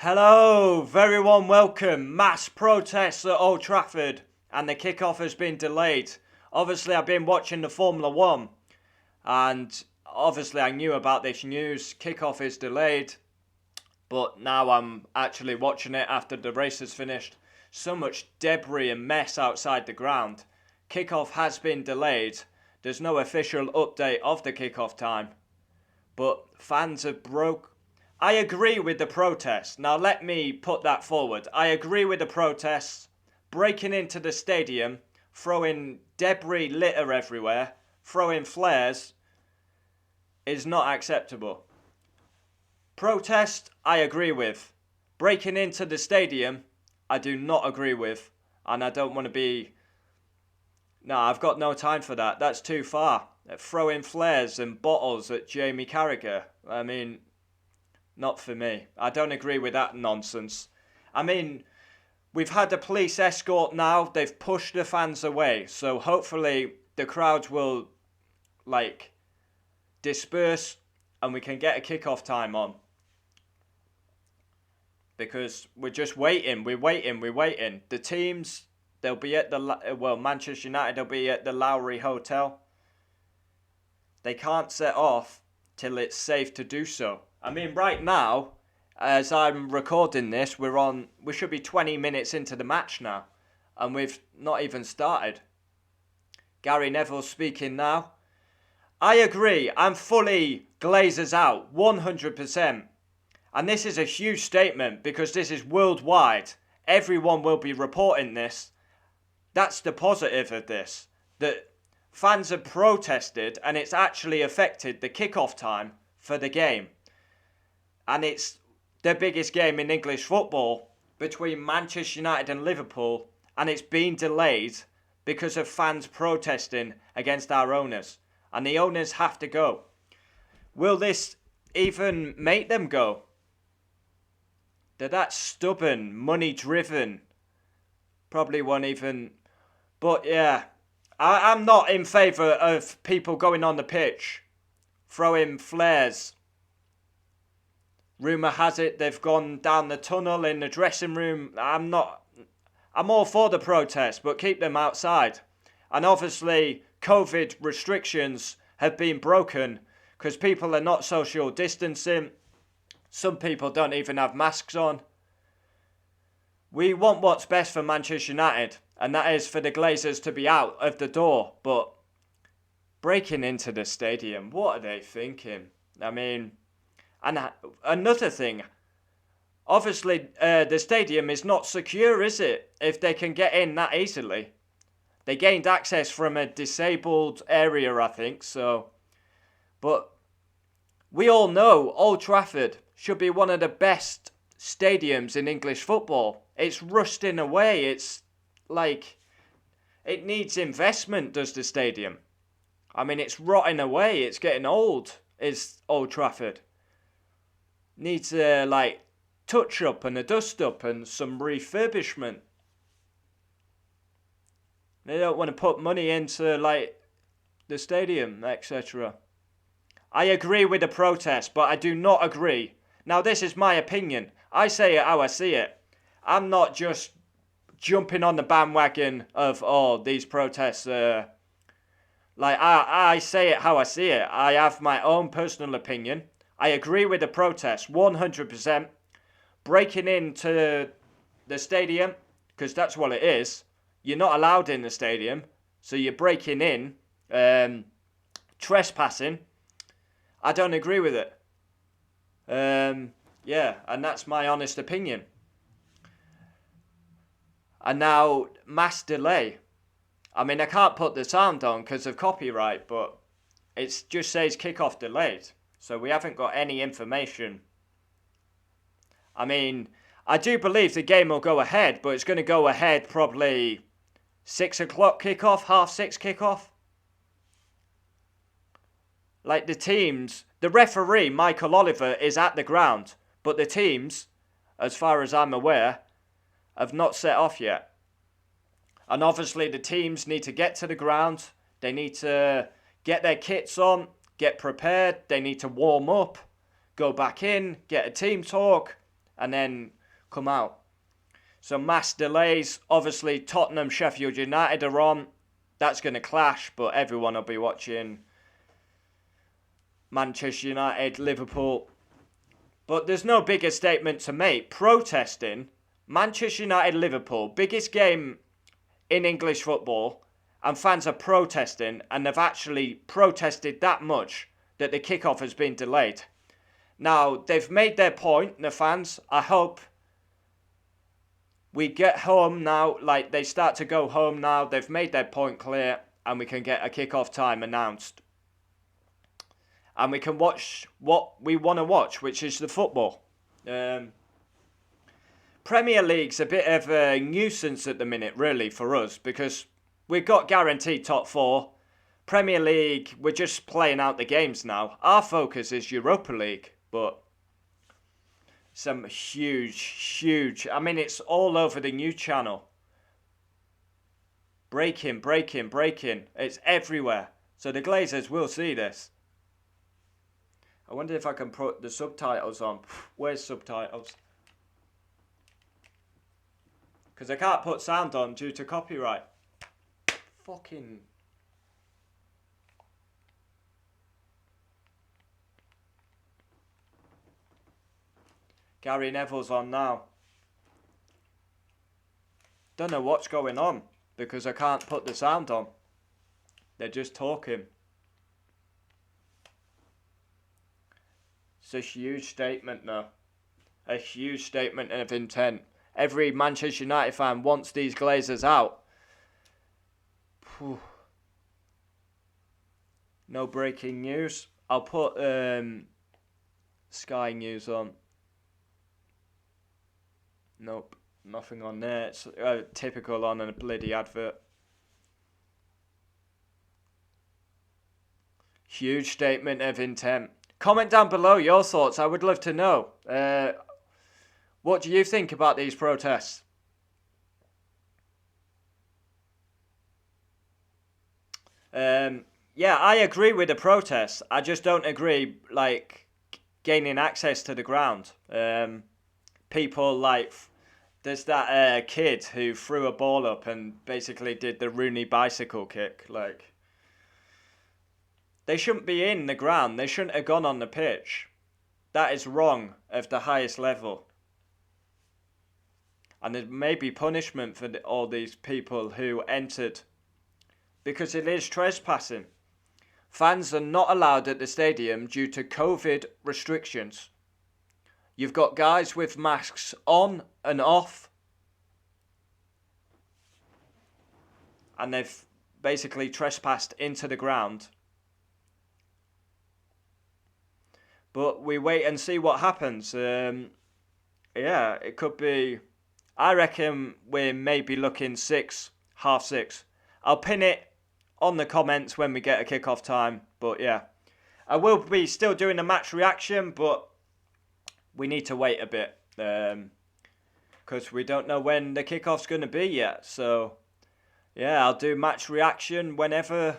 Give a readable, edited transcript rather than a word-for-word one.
Hello, very warm welcome. Mass protests at Old Trafford and the kickoff has been delayed. Obviously, I've been watching the Formula One and obviously I knew about this news. Kickoff is delayed, but now I'm actually watching it after the race has finished. So much debris and mess outside the ground. Kickoff has been delayed. There's no official update of the kickoff time, but fans have broke. I agree with the protests. Now let me put that forward. I agree with the protests. Breaking into the stadium, throwing debris litter everywhere, throwing flares is not acceptable. Protest, I agree with. Breaking into the stadium, I do not agree with. And I don't want to be... No, I've got no time for that. That's too far. Throwing flares and bottles at Jamie Carragher. I mean, not for me. I don't agree with that nonsense. I mean, we've had a police escort now. They've pushed the fans away. So hopefully the crowds will, disperse and we can get a kickoff time on. Because we're just waiting. We're waiting. The teams, they'll be at Manchester United, they'll be at the Lowry Hotel. They can't set off till it's safe to do so. I mean, right now, as I'm recording this, we should be 20 minutes into the match now, and we've not even started. Gary Neville speaking now. I agree, I'm fully Glazers out, 100%. And this is a huge statement because this is worldwide. Everyone will be reporting this. That's the positive of this. That fans have protested and it's actually affected the kickoff time for the game. And it's the biggest game in English football between Manchester United and Liverpool, and it's been delayed because of fans protesting against our owners. And the owners have to go. Will this even make them go? They're that stubborn, money-driven. Probably won't even... But yeah, I'm not in favour of people going on the pitch, throwing flares. Rumour has it they've gone down the tunnel in the dressing room. I'm all for the protest, but keep them outside. And obviously, COVID restrictions have been broken because people are not social distancing. Some people don't even have masks on. We want what's best for Manchester United, and that is for the Glazers to be out of the door. But breaking into the stadium, what are they thinking? I mean... And another thing, obviously the stadium is not secure, is it? If they can get in that easily. They gained access from a disabled area, I think, so. But we all know Old Trafford should be one of the best stadiums in English football. It's rusting away. It's it needs investment, does the stadium. I mean, it's rotting away. It's getting old, is Old Trafford. Needs a touch up and a dust up and some refurbishment. They don't want to put money into the stadium, etc. I agree with the protest, but I do not agree. Now this is my opinion. I say it how I see it. I'm not just jumping on the bandwagon of these protests. I say it how I see it. I have my own personal opinion. I agree with the protest, 100%. Breaking into the stadium, because that's what it is. You're not allowed in the stadium, so you're breaking in, trespassing. I don't agree with it. Yeah, and that's my honest opinion. And now, mass delay. I mean, I can't put the sound on because of copyright, but it just says kickoff delayed. So we haven't got any information. I mean, I do believe the game will go ahead, but it's going to go ahead probably 6 o'clock kickoff, 6:30 kickoff. The teams, the referee, Michael Oliver, is at the ground, but the teams, as far as I'm aware, have not set off yet. And obviously the teams need to get to the ground. They need to get their kits on, get prepared. They need to warm up, go back in, get a team talk, and then come out. So mass delays. Obviously, Tottenham, Sheffield United are on. That's going to clash, but everyone will be watching Manchester United, Liverpool. But there's no bigger statement to make. Protesting, Manchester United, Liverpool, biggest game in English football, and fans are protesting, and they've actually protested that much that the kickoff has been delayed. Now, they've made their point, the fans. I hope we get home now, like they start to go home now. They've made their point clear, and we can get a kickoff time announced. And we can watch what we want to watch, which is the football. Premier League's a bit of a nuisance at the minute, really, for us, because we've got guaranteed top 4. Premier League, we're just playing out the games now. Our focus is Europa League, but some huge... I mean, it's all over the news channel. Breaking. It's everywhere. So the Glazers will see this. I wonder if I can put the subtitles on. Where's subtitles? Because I can't put sound on due to copyright. Fucking... Gary Neville's on now. Don't know what's going on because I can't put the sound on. They're just talking. It's a huge statement now. A huge statement of intent. Every Manchester United fan wants these Glazers out. No breaking news. I'll put Sky News on. Nope, nothing on there. It's typical on a bloody advert. Huge statement of intent. Comment down below your thoughts. I would love to know. What do you think about these protests? Yeah, I agree with the protests. I just don't agree, like, gaining access to the ground. People like... There's that kid who threw a ball up and basically did the Rooney bicycle kick. Like, they shouldn't be in the ground. They shouldn't have gone on the pitch. That is wrong of the highest level. And there may be punishment for all these people who entered. Because it is trespassing. Fans are not allowed at the stadium due to COVID restrictions. You've got guys with masks on and off. And they've basically trespassed into the ground. But we wait and see what happens. Yeah, it could be... I reckon we're maybe looking 6, half 6. I'll pin it on the comments when we get a kickoff time. But yeah, I will be still doing a match reaction, but we need to wait a bit. Because we don't know when the kickoff's going to be yet. So yeah, I'll do match reaction whenever